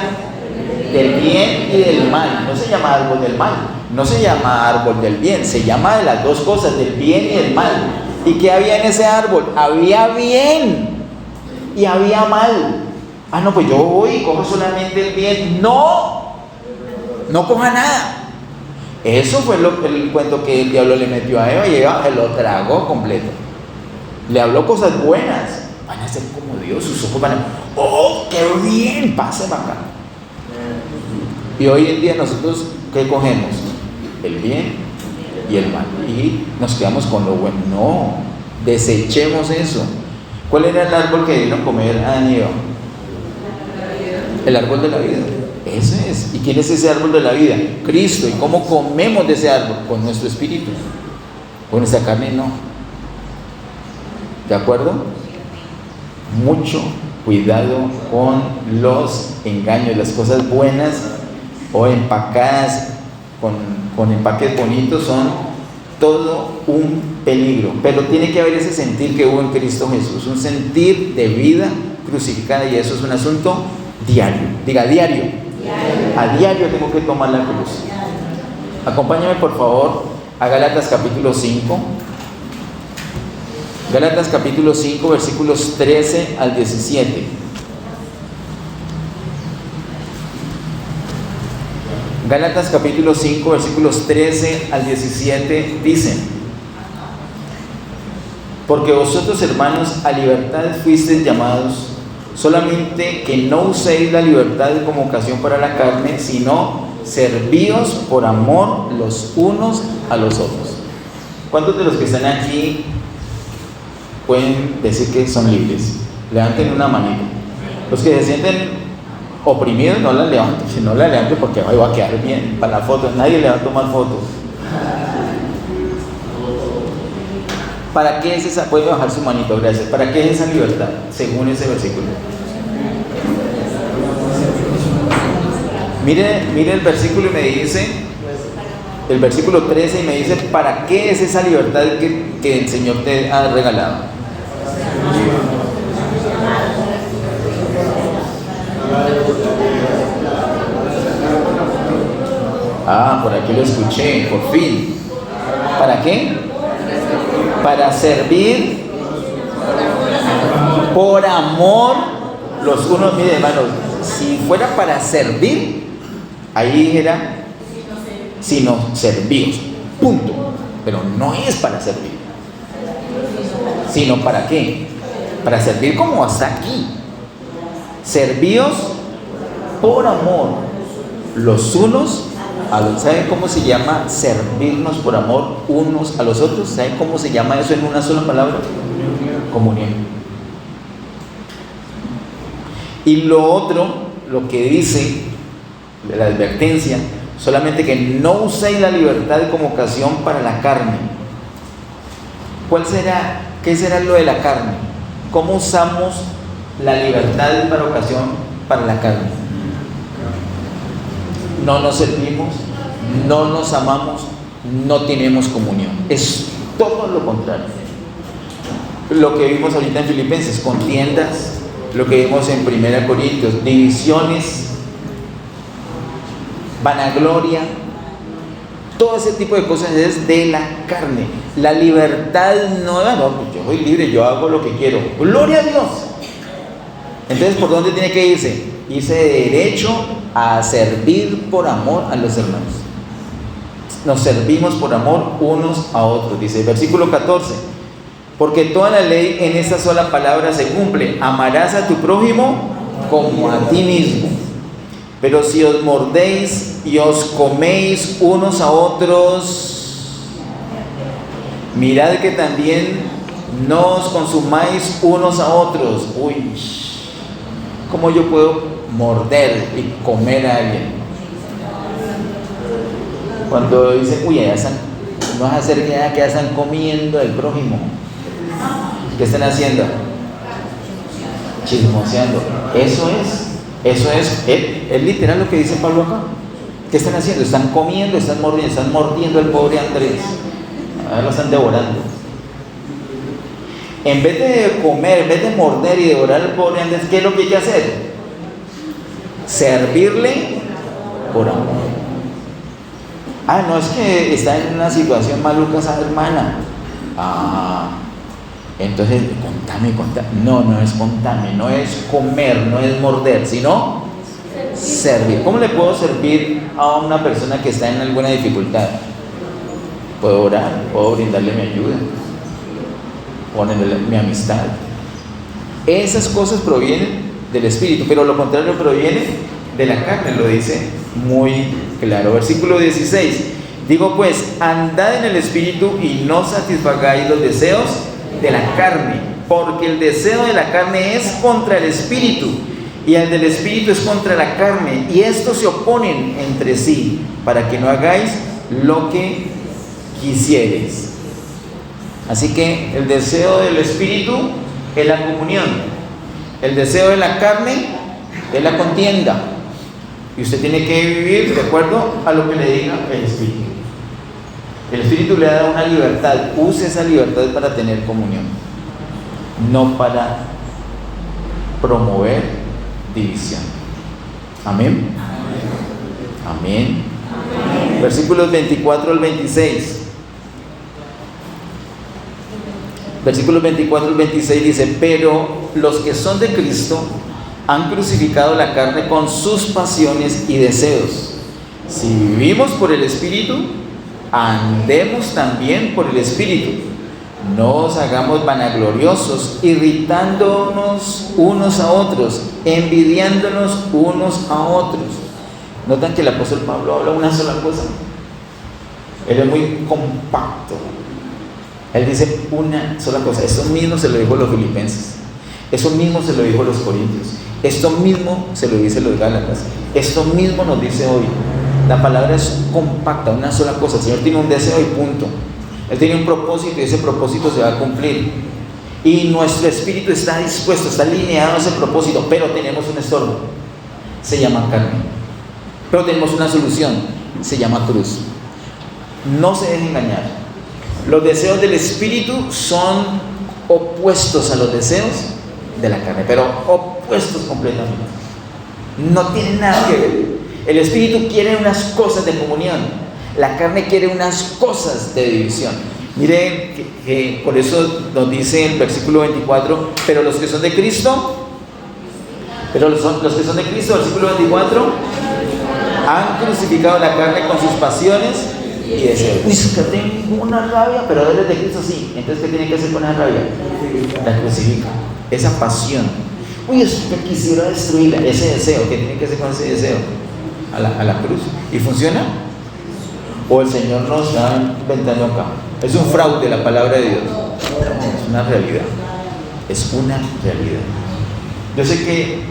del bien y del mal. No se llama árbol del mal, no se llama árbol del bien, se llama de las dos cosas, del bien y del mal. ¿Y qué había en ese árbol? Había bien y había mal. Pues yo voy y cojo solamente el bien. No coja nada. Eso fue el cuento que el diablo le metió a Eva, y Eva se lo tragó completo. Le habló cosas buenas. Van a ser como Dios, sus ojos van a... ¡Oh, qué bien! Pase para acá. Y hoy en día nosotros, ¿qué cogemos? El bien y el mal. Y nos quedamos con lo bueno. No, desechemos eso. ¿Cuál era el árbol que dieron comer a Adán y Eva? El árbol de la vida. Ese es. ¿Y quién es ese árbol de la vida? Cristo. ¿Y cómo comemos de ese árbol? Con nuestro espíritu. Con nuestra carne no. ¿De acuerdo? Mucho cuidado con los engaños. Las cosas buenas o empacadas con empaques bonitos son todo un peligro. Pero tiene que haber ese sentir que hubo en Cristo Jesús. Un sentir de vida crucificada, y eso es un asunto diario. Diga, diario. A diario tengo que tomar la cruz. Acompáñame por favor a Gálatas capítulo 5. Gálatas capítulo 5, versículos 13 al 17. Gálatas capítulo 5, versículos 13 al 17 dicen: porque vosotros, hermanos, a libertad fuisteis llamados, solamente que no uséis la libertad como ocasión para la carne, sino servíos por amor los unos a los otros. ¿Cuántos de los que están aquí pueden decir que son libres? Levanten una manita. Los que se sienten oprimidos, no la levanten. Si no la levanten, porque hoy va a quedar bien para la foto. Nadie le va a tomar fotos. ¿Para qué es esa? Puede bajar su manito, gracias. ¿Para qué es esa libertad? Según ese versículo. Mire el versículo y me dice, el versículo 13, y me dice, ¿para qué es esa libertad que el Señor te ha regalado? Ah, por aquí lo escuché, por fin. ¿Para qué? Para servir por amor los unos. Mire, hermanos, si fuera para servir, ahí era sino servidos, punto. Pero no es para servir, sino para qué, para servir como hasta aquí. Servíos por amor los unos a los. ¿Saben cómo se llama servirnos por amor unos a los otros? ¿Saben cómo se llama eso en una sola palabra? Comunión. Y lo otro, lo que dice de la advertencia, solamente que no uséis la libertad como ocasión para la carne. ¿Cuál será? ¿Qué será lo de la carne? ¿Cómo usamos la libertad para ocasión para la carne? No nos servimos, no nos amamos, no tenemos comunión. Es todo lo contrario. Lo que vimos ahorita en Filipenses, contiendas, lo que vimos en 1 Corintios, divisiones, vanagloria, todo ese tipo de cosas es de la carne. La libertad no, yo soy libre, yo hago lo que quiero. ¡Gloria a Dios! Entonces, ¿por dónde tiene que irse? Irse de derecho a servir por amor a los hermanos. Nos servimos por amor unos a otros. Dice el versículo 14: porque toda la ley en esta sola palabra se cumple: amarás a tu prójimo como a ti mismo. Pero si os mordéis y os coméis unos a otros, mirad que también no os consumáis unos a otros. Uy, ¿cómo yo puedo morder y comer a alguien? Cuando dicen, uy, ya están, no vas a hacer que ya están comiendo el prójimo. ¿Qué están haciendo? Chismoseando. Eso es literal lo que dice Pablo acá. ¿Qué están haciendo? Están comiendo, están mordiendo al pobre Andrés. Ahora lo están devorando. En vez de comer, en vez de morder y devorar al pobre Andrés, ¿qué es lo que hay que hacer? Servirle por amor. Ah, no, es que está en una situación maluca esa hermana. Ah, entonces, contame. No es contame, no es comer, no es morder, sino servir. ¿Cómo le puedo servir a una persona que está en alguna dificultad? Puedo orar, puedo brindarle mi ayuda, ponerle mi amistad. Esas cosas provienen del Espíritu, pero lo contrario proviene de la carne, lo dice muy claro. Versículo 16: digo pues, andad en el Espíritu y no satisfagáis los deseos de la carne, porque el deseo de la carne es contra el Espíritu, y el del Espíritu es contra la carne, y estos se oponen entre sí, para que no hagáis lo que quisiereis. Así que el deseo del Espíritu es la comunión, el deseo de la carne es la contienda, y usted tiene que vivir de acuerdo a lo que le diga el Espíritu. El Espíritu le da una libertad, use esa libertad para tener comunión, no para promover división. Amén. Amén. Versículos 24 al 26. Versículos 24 y 26 dice: pero los que son de Cristo han crucificado la carne con sus pasiones y deseos. Si vivimos por el Espíritu, andemos también por el Espíritu. No os hagamos vanagloriosos, irritándonos unos a otros, envidiándonos unos a otros. ¿Notan que el apóstol Pablo habla una sola cosa? Él es muy compacto. Él dice una sola cosa. Esto mismo se lo dijo a los filipenses. Eso mismo se lo dijo a los corintios. Esto mismo se lo dice a los gálatas. Esto mismo nos dice hoy. La palabra es compacta, una sola cosa. El Señor tiene un deseo y punto. Él tiene un propósito y ese propósito se va a cumplir. Y nuestro espíritu está dispuesto, está alineado a ese propósito, pero tenemos un estorbo. Se llama carne. Pero tenemos una solución. Se llama cruz. No se dejen engañar. Los deseos del espíritu son opuestos a los deseos de la carne, pero opuestos completamente. No tienen nada que ver. El espíritu quiere unas cosas de comunión, la carne quiere unas cosas de división. Miren que por eso nos dice el versículo 24: pero los que son de Cristo, versículo 24, han crucificado la carne con sus pasiones y deseos. Uy, que tengo una rabia, pero eres de Cristo, sí. Entonces, ¿qué tiene que hacer con esa rabia? La crucifica. Esa pasión. Uy, es que quisiera destruirla. Ese deseo, ¿qué tiene que hacer con ese deseo? A la cruz. ¿Y funciona? ¿O el Señor nos está inventando acá? Es un fraude la palabra de Dios. Es una realidad. Es una realidad. Yo sé que,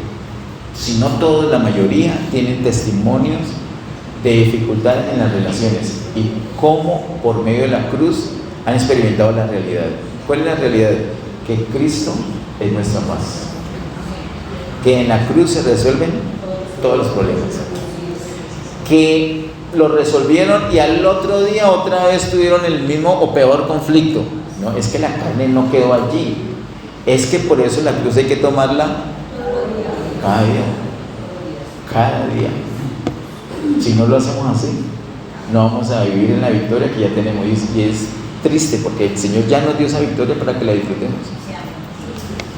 si no todos, la mayoría tienen testimonios de dificultades en las relaciones y cómo por medio de la cruz han experimentado la realidad. ¿Cuál es la realidad? Que Cristo es nuestra paz, que en la cruz se resuelven todos los problemas, que lo resolvieron y al otro día otra vez tuvieron el mismo o peor conflicto. No, es que la carne no quedó allí, es que por eso la cruz hay que tomarla cada día. Si no lo hacemos así, no vamos a vivir en la victoria que ya tenemos. Y es triste porque el Señor ya nos dio esa victoria para que la disfrutemos.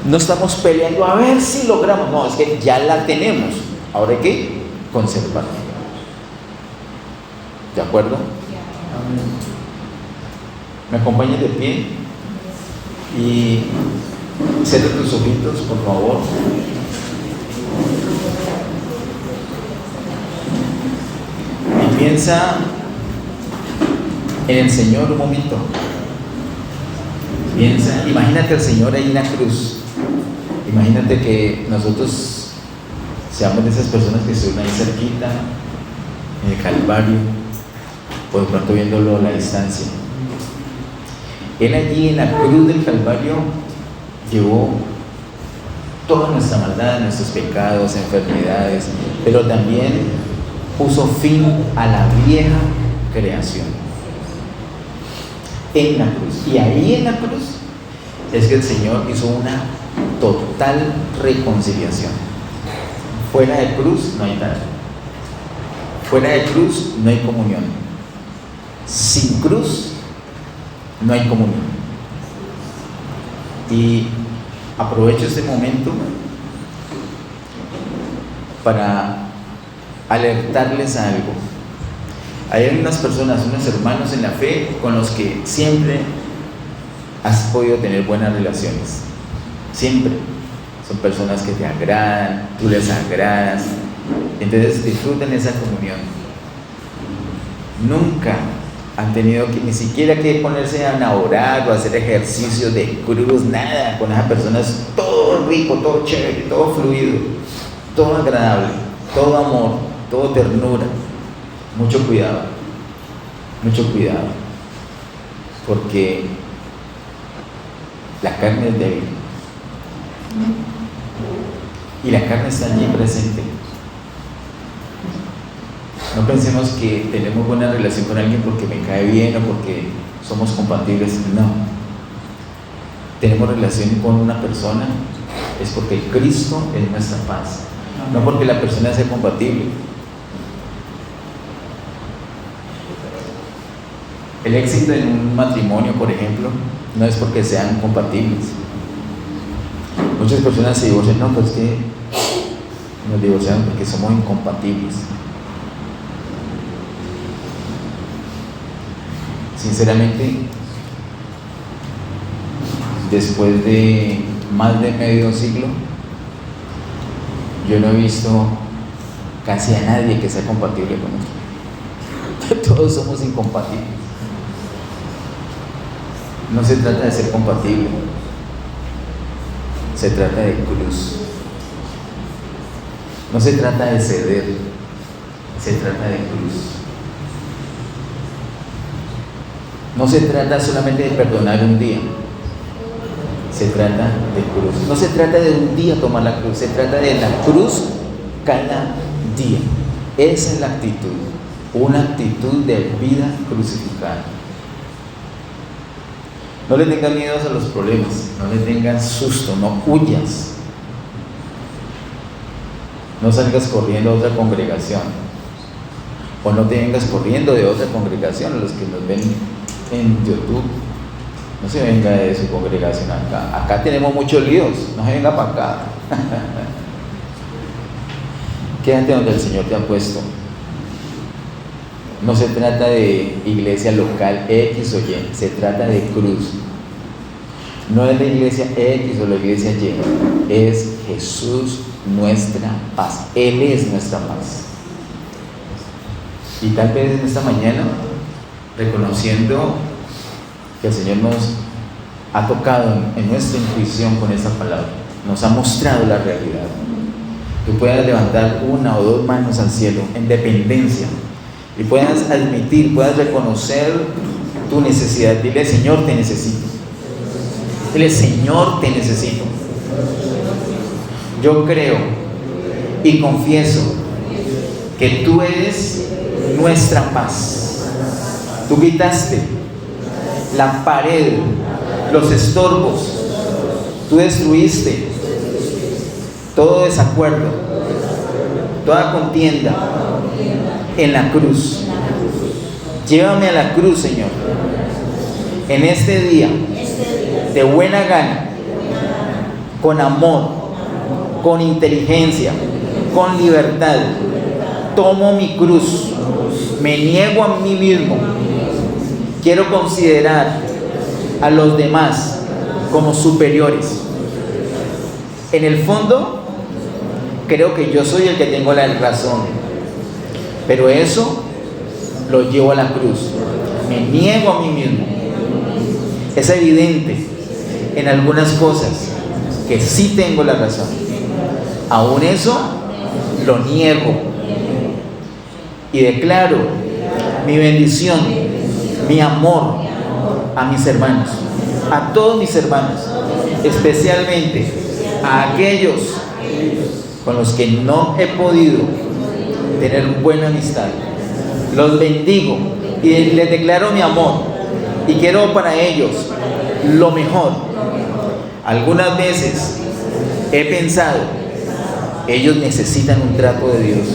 No estamos peleando a ver si logramos, no, es que ya la tenemos. Ahora hay que conservarla. ¿De acuerdo? ¿Me acompañas de pie? Y cierra tus ojitos, por favor. Y piensa en el Señor un momento. Piensa, imagínate al Señor ahí en la cruz. Imagínate que nosotros seamos de esas personas que estuvieron ahí cerquita, en el Calvario, o de pronto viéndolo a la distancia. Él allí en la cruz del Calvario llevó toda nuestra maldad, nuestros pecados, enfermedades, pero también puso fin a la vieja creación en la cruz. Y ahí en la cruz es que el Señor hizo una total reconciliación. Fuera de cruz no hay nada. Fuera de cruz no hay comunión. Sin cruz no hay comunión. Y aprovecho este momento para alertarles a algo. Hay unas personas, unos hermanos en la fe con los que siempre has podido tener buenas relaciones. Siempre. Son personas que te agradan, tú les agradas. Entonces disfruten esa comunión. Nunca han tenido que, ni siquiera que ponerse a orar o hacer ejercicios de cruz, nada. Con esas personas todo rico, todo chévere, todo fluido, todo agradable, todo amor, todo ternura. Mucho cuidado, porque la carne es débil y la carne está allí presente. No pensemos que tenemos buena relación con alguien porque me cae bien o porque somos compatibles. No, tenemos relación con una persona es porque Cristo es nuestra paz, no porque la persona sea compatible. El éxito en un matrimonio, por ejemplo, no es porque sean compatibles. Muchas personas se divorcian, no, pues que nos divorciamos porque somos incompatibles. Sinceramente, después de más de medio siglo, yo no he visto casi a nadie que sea compatible con otro. Todos somos incompatibles. No se trata de ser compatible, se trata de cruz. No se trata de ceder, se trata de cruz. No se trata solamente de perdonar un día, se trata de cruz. No se trata de un día tomar la cruz, se trata de la cruz cada día. Esa es la actitud, una actitud de vida crucificada. No le tengas miedo a los problemas, no le tengas susto, no huyas. No salgas corriendo a otra congregación, o no te vengas corriendo de otra congregación. A los que nos ven en YouTube, no se venga de su congregación acá. Acá tenemos muchos líos, no se venga para acá. Quédate donde el Señor te ha puesto. No se trata de iglesia local X o Y, se trata de cruz. No es la iglesia X o la iglesia Y, es Jesús nuestra paz. Él es nuestra paz. Y tal vez en esta mañana, reconociendo que el Señor nos ha tocado en nuestra intuición con esta palabra, nos ha mostrado la realidad, que puedas levantar una o dos manos al cielo en dependencia y puedas admitir, puedas reconocer tu necesidad. Dile: Señor, te necesito. Dile: Señor, te necesito. Yo creo y confieso que tú eres nuestra paz. Tú quitaste la pared, los estorbos, tú destruiste todo desacuerdo, toda contienda en la cruz. Llévame a la cruz, Señor, en este día, de buena gana, con amor, con inteligencia, con libertad. Tomo mi cruz, me niego a mí mismo. Quiero considerar a los demás como superiores. En el fondo, creo que yo soy el que tengo la razón, pero eso lo llevo a la cruz. Me niego a mí mismo. Es evidente en algunas cosas que sí tengo la razón. Aún eso lo niego y declaro mi bendición, mi amor a mis hermanos, a todos mis hermanos, especialmente a aquellos con los que no he podido tener buena amistad. Los bendigo y les declaro mi amor y quiero para ellos lo mejor. Algunas veces he pensado, ellos necesitan un trato de Dios.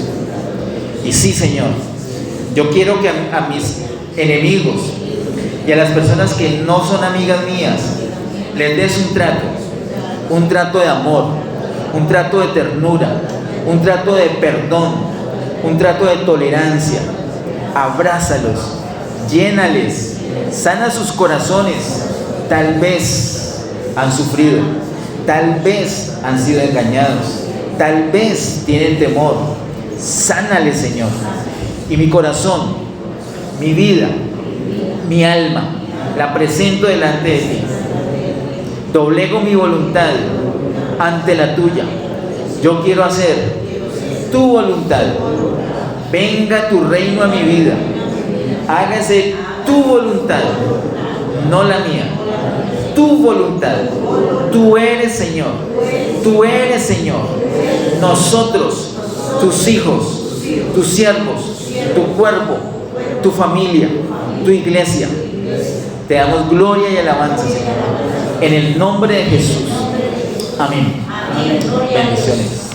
Y sí, Señor, yo quiero que a mis enemigos y a las personas que no son amigas mías les des un trato de amor, un trato de ternura, un trato de perdón, un trato de tolerancia. Abrázalos, llénales, sana sus corazones. Tal vez han sufrido, tal vez han sido engañados, tal vez tienen temor. Sánales, Señor. Y mi corazón, mi vida, mi alma, la presento delante de ti. Doblego mi voluntad ante la tuya. Yo quiero hacer tu voluntad. Venga tu reino a mi vida. Hágase tu voluntad, no la mía. Tu voluntad. Tú eres Señor. Tú eres Señor. Nosotros, tus hijos, tus siervos, tu cuerpo, tu familia, tu iglesia, te damos gloria y alabanza, Señor. En el nombre de Jesús. Amén. Bendiciones.